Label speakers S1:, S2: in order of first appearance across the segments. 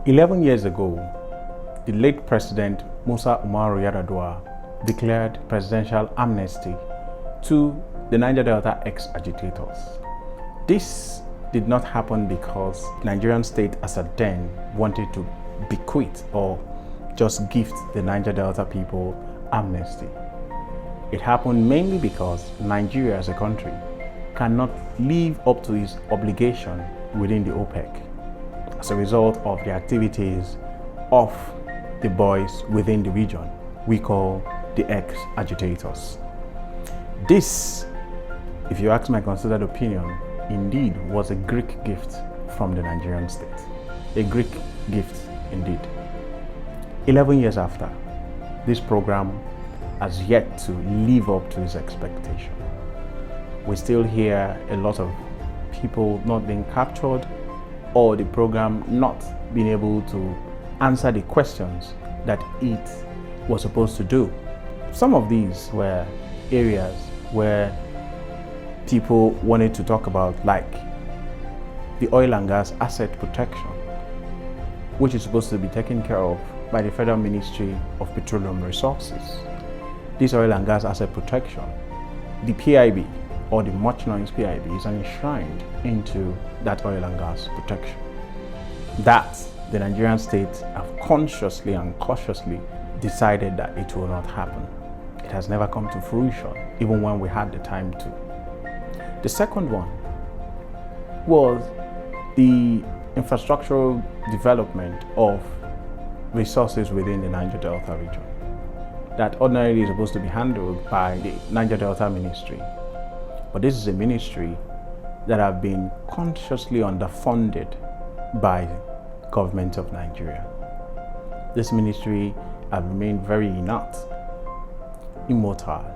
S1: 11 years ago, the late President Musa Umaru Yar'Adua declared presidential amnesty to the Niger Delta ex-agitators. This did not happen because Nigerian state as at then wanted to bequeath or just gift the Niger Delta people amnesty. It happened mainly because Nigeria as a country cannot live up to its obligation within the OPEC as a result of the activities of the boys within the region we call the ex-agitators. This, if you ask my considered opinion, indeed was a Greek gift from the Nigerian state. A Greek gift indeed. 11 years after, this program has yet to live up to its expectation. We still hear a lot of people not being captured or the program not being able to answer the questions that it was supposed to do. Some of these were areas where people wanted to talk about, like the oil and gas asset protection, which is supposed to be taken care of by the Federal Ministry of Petroleum Resources. This oil and gas asset protection, the PIB, or the much noised PIB, is enshrined into that oil and gas protection. That the Nigerian state have consciously and cautiously decided that it will not happen. It has never come to fruition, even when we had the time to. The second one was the infrastructural development of resources within the Niger Delta region that ordinarily is supposed to be handled by the Niger Delta Ministry. But this is a ministry that have been consciously underfunded by the government of Nigeria. This ministry have remained very inert, immotile,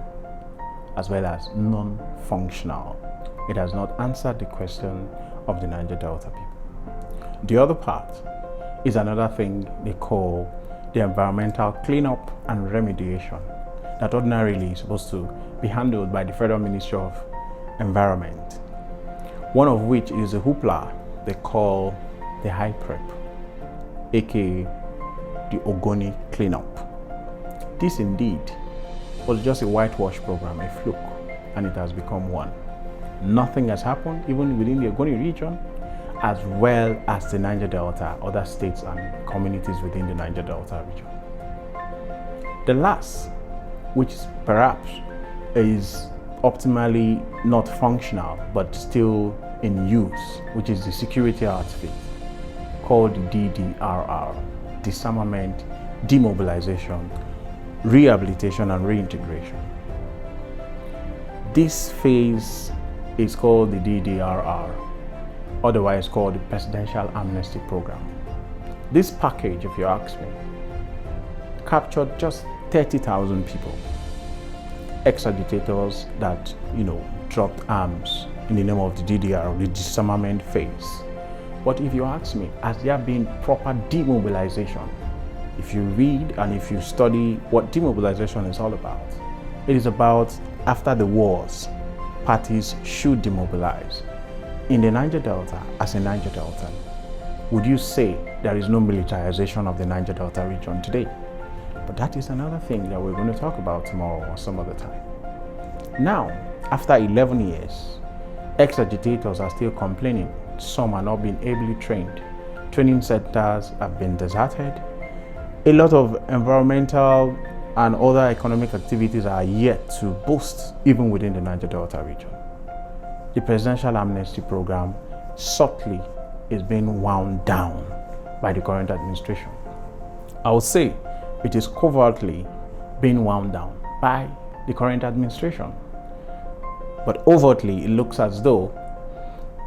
S1: as well as non-functional. It has not answered the question of the Niger Delta people. The other part is another thing they call the environmental cleanup and remediation that ordinarily is supposed to be handled by the Federal Ministry of Environment, one of which is a hoopla they call the high prep, aka the Ogoni cleanup. This indeed was just a whitewash program, a fluke, and it has become one. Nothing has happened even within the Ogoni region, as well as the Niger Delta, other states and communities within the Niger Delta region. The last, which perhaps is optimally not functional but still in use, which is the security outfit called DDRR, disarmament, demobilization, rehabilitation and reintegration. This phase is called the DDRR, otherwise called the Presidential Amnesty Program. This package, if you ask me, captured just 30,000 people, ex-agitators that, dropped arms in the name of the DDR, the disarmament phase. But if you ask me, has there been proper demobilization? If you read and if you study what demobilization is all about, it is about after the wars, parties should demobilize. In the Niger Delta, as a Niger Deltan, would you say there is no militarization of the Niger Delta region today? But that is another thing that we're going to talk about tomorrow or some other time. Now, after 11 years, ex-agitators are still complaining. Some are not being ably trained. Training centers have been deserted. A lot of environmental and other economic activities are yet to boost even within the Niger Delta region. The Presidential Amnesty Program subtly is being wound down by the current administration. I would say it is covertly being wound down by the current administration. But overtly, it looks as though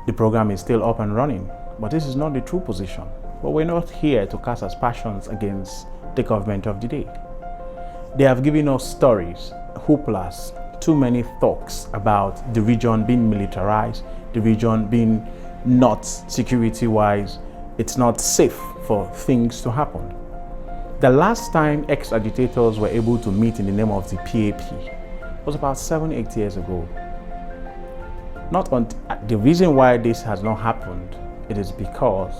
S1: the program is still up and running. But this is not the true position. But we're not here to cast aspersions against the government of the day. They have given us stories, hooplas, too many talks about the region being militarized, the region being not security-wise, it's not safe for things to happen. The last time ex-agitators were able to meet in the name of the PAP was about 7-8 years ago. The reason why this has not happened, it is because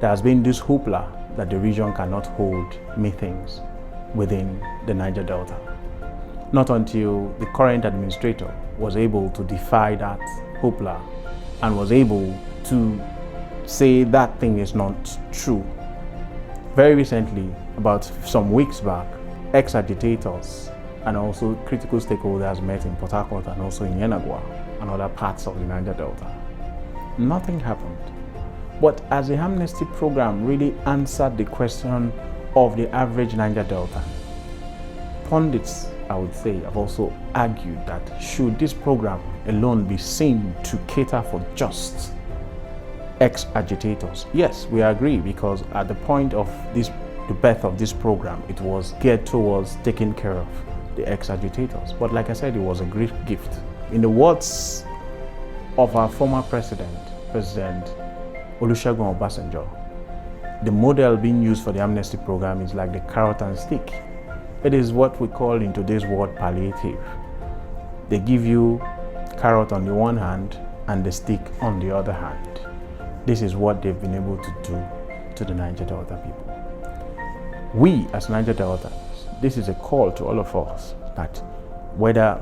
S1: there has been this hoopla that the region cannot hold meetings within the Niger Delta. Not until the current administrator was able to defy that hoopla and was able to say that thing is not true. Very recently, about some weeks back, ex-agitators and also critical stakeholders met in Port Harcourt and also in Yenagua and other parts of the Niger Delta. Nothing happened. But as the amnesty program really answered the question of the average Niger Delta, pundits, I would say, have also argued that should this program alone be seen to cater for just ex-agitators? Yes, we agree, because at the point of the birth of this program, it was geared towards taking care of the ex-agitators. But like I said, it was a great gift. In the words of our former President Olusegun Obasanjo, the model being used for the amnesty program is like the carrot and stick. It is what we call in today's word palliative. They give you carrot on the one hand and the stick on the other hand. This is what they've been able to do to the Niger Delta people. We as Niger Deltans, this is a call to all of us that whether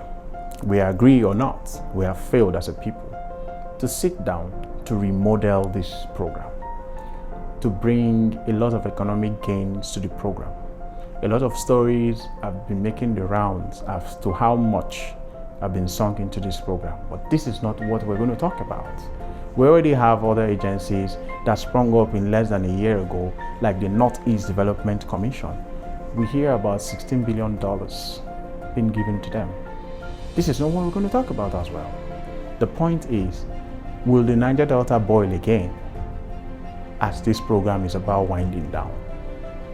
S1: we agree or not, we have failed as a people to sit down to remodel this program, to bring a lot of economic gains to the program. A lot of stories have been making the rounds as to how much have been sunk into this program, but this is not what we're going to talk about. We already have other agencies that sprung up in less than a year ago, like the Northeast Development Commission. We hear about $16 billion being given to them. This is not what we're going to talk about as well. The point is, will the Niger Delta boil again as this program is about winding down?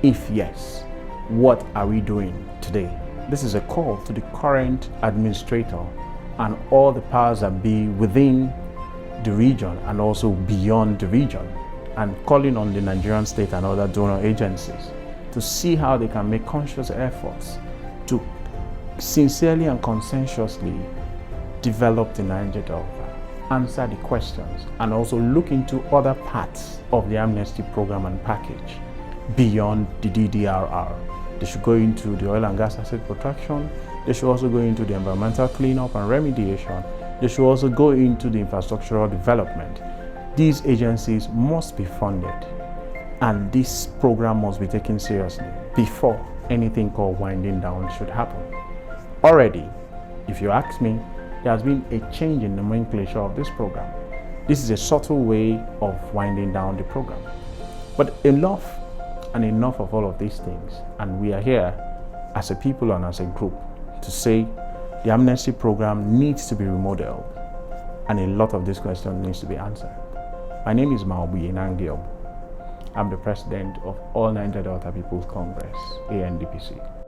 S1: If yes, what are we doing today? This is a call to the current administrator and all the powers that be within the region and also beyond the region, and calling on the Nigerian state and other donor agencies to see how they can make conscious efforts to sincerely and conscientiously develop the Niger Delta, answer the questions, and also look into other parts of the amnesty program and package beyond the DDRR. They should go into the oil and gas asset protection. They should also go into the environmental cleanup and remediation. They should also go into the infrastructural development. These agencies must be funded, and this program must be taken seriously before anything called winding down should happen. Already, if you ask me, there has been a change in the nomenclature of this program. This is a subtle way of winding down the program. But enough of all of these things, and we are here as a people and as a group to say the amnesty program needs to be remodeled, and a lot of this question needs to be answered. My name is Maobuye Nangi. I'm the president of All Niger Delta People's Congress, ANDPC.